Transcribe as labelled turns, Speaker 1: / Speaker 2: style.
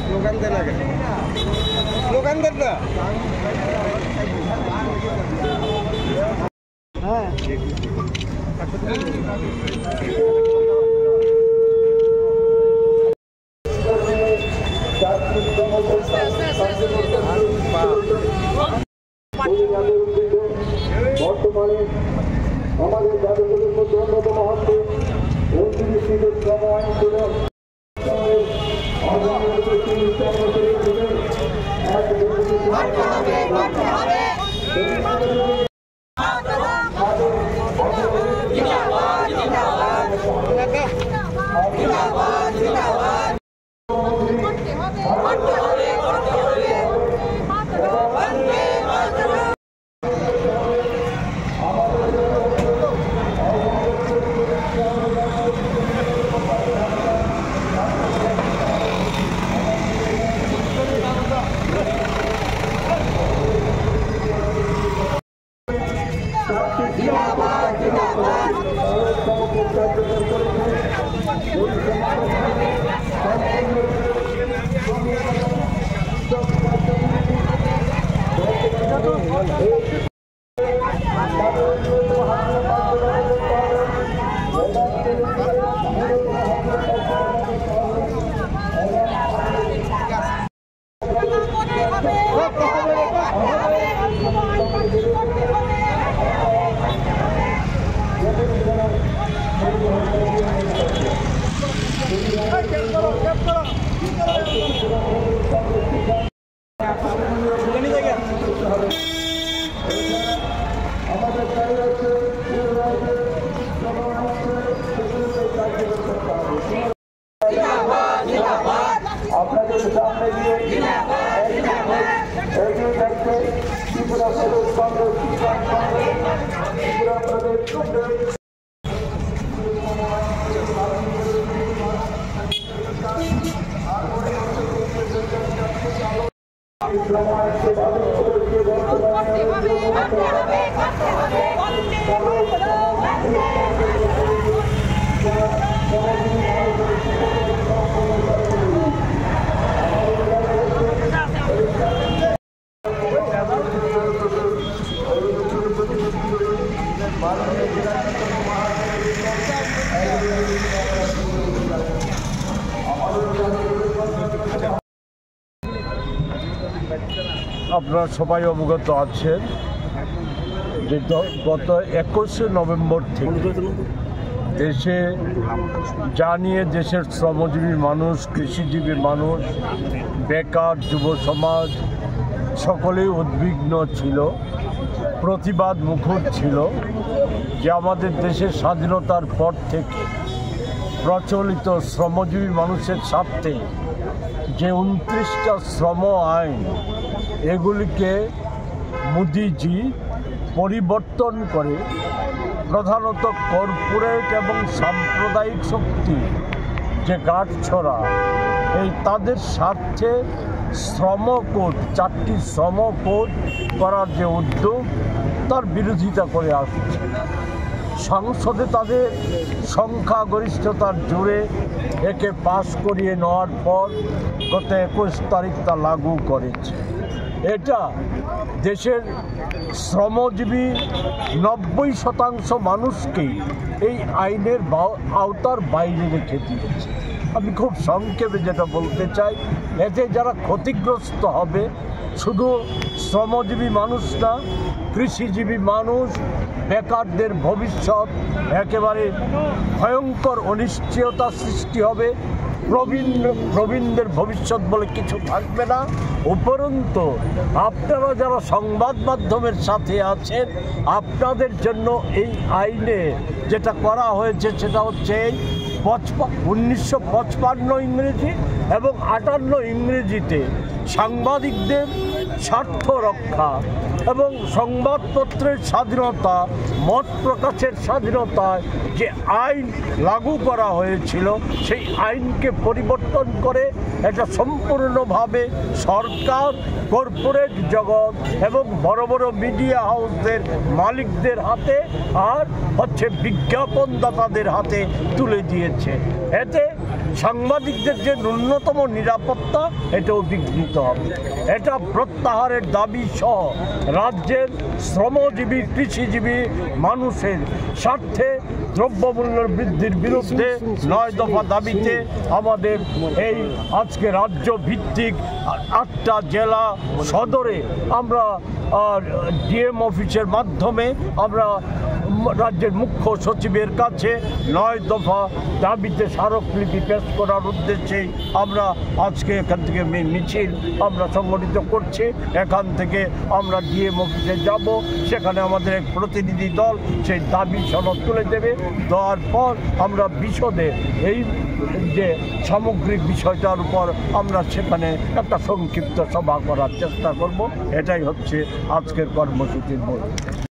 Speaker 1: Slogan দেন আগে, slogan দেন না। হ্যাঁ
Speaker 2: বর্তমানে আমাদের জাতীয়তার মধ্যে অন্যতম হচ্ছে 29 শ্রম আইন ছিল আপনাদের সামনে গিয়ে এগিয়ে থাকছে ত্রিপুরা প্রদেশ কংগ্রেস, ত্রিপুরা প্রদেশ কংগ্রেস।
Speaker 3: আপনারা সবাই অবগত আছেন যে গত 21শে নভেম্বর থেকে দেশে যা নিয়ে দেশের শ্রমজীবী মানুষ, কৃষিজীবী মানুষ, বেকার, যুব সমাজ সকলেই উদ্বিগ্ন ছিল, প্রতিবাদ মুখর ছিল যে আমাদের দেশের স্বাধীনতার পর থেকে প্রচলিত শ্রমজীবী মানুষের স্বার্থে যে 29টা শ্রম আইন এগুলিকে মোদিজি পরিবর্তন করে প্রধানত কর্পোরেট এবং সাম্প্রদায়িক শক্তি যে গাঁটছড়া এই তাদের স্বার্থে শ্রম কোড, 4টি শ্রম কোড করার যে উদ্যোগ তার বিরোধিতা করে আসছে। সংসদে তাদের সংখ্যাগরিষ্ঠতার জোরে একে পাশ করিয়ে নেওয়ার পর গত 21 তারিখ তা লাগু করেছে। এটা দেশের শ্রমজীবী 90% মানুষকেই এই আইনের আওতার বাইরে রেখে দিয়েছে। আমি খুব সংক্ষেপে যেটা বলতে চাই, এতে যারা ক্ষতিগ্রস্ত হবে শুধু শ্রমজীবী মানুষ না, কৃষিজীবী মানুষ, বেকারদের ভবিষ্যৎ একেবারে ভয়ঙ্কর অনিশ্চয়তা সৃষ্টি হবে। প্রবীণদের ভবিষ্যৎ বলে কিছু থাকবে না। উপরন্তু আপনারা যারা সংবাদ মাধ্যমের সাথে আছেন, আপনাদের জন্য এই আইনে যেটা করা হয়েছে সেটা হচ্ছে 1955 ইংরেজি এবং 58 ইংরেজিতে সাংবাদিকদের স্বার্থ রক্ষা এবং সংবাদপত্রের স্বাধীনতা, মত প্রকাশের স্বাধীনতায় যে আইন লাগু করা হয়েছিল সেই আইনকে পরিবর্তন করে এটা সম্পূর্ণভাবে সরকার, কর্পোরেট জগৎ এবং বড় বড় মিডিয়া হাউসদের মালিকদের হাতে আর বিজ্ঞাপনদাতাদের হাতে তুলে দিয়েছে। এতে সাংবাদিকদের যে ন্যূনতম নিরাপত্তা এটাও বিঘ্নিত হবে। এটা প্রত্যাহারের দাবি সহ রাজ্যের শ্রমজীবী, কৃষিজীবী মানুষের স্বার্থে দ্রব্যমূল্য বৃদ্ধির বিরুদ্ধে 9 দফা দাবিতে আমাদের এই আজকে রাজ্য ভিত্তিক 8টা জেলা সদরে আমরা ডিএম অফিসের মাধ্যমে আমরা রাজ্যের মুখ্য সচিবের কাছে 9 দফা দাবিতে স্মারকলিপি পেশ করার উদ্দেশ্যেই আমরা আজকে এখান থেকে মিছিল আমরা সংগঠিত করছি। এখান থেকে আমরা ডিএম অফিসে যাব, সেখানে আমাদের এক প্রতিনিধি দল সেই দাবি সনদ তুলে দেবে। দেওয়ার পর আমরা বিশদে এই যে সামগ্রিক বিষয়টার উপর আমরা সেখানে একটা সংক্ষিপ্ত সভা করার চেষ্টা করব। এটাই হচ্ছে আজকের কর্মসূচির মূল।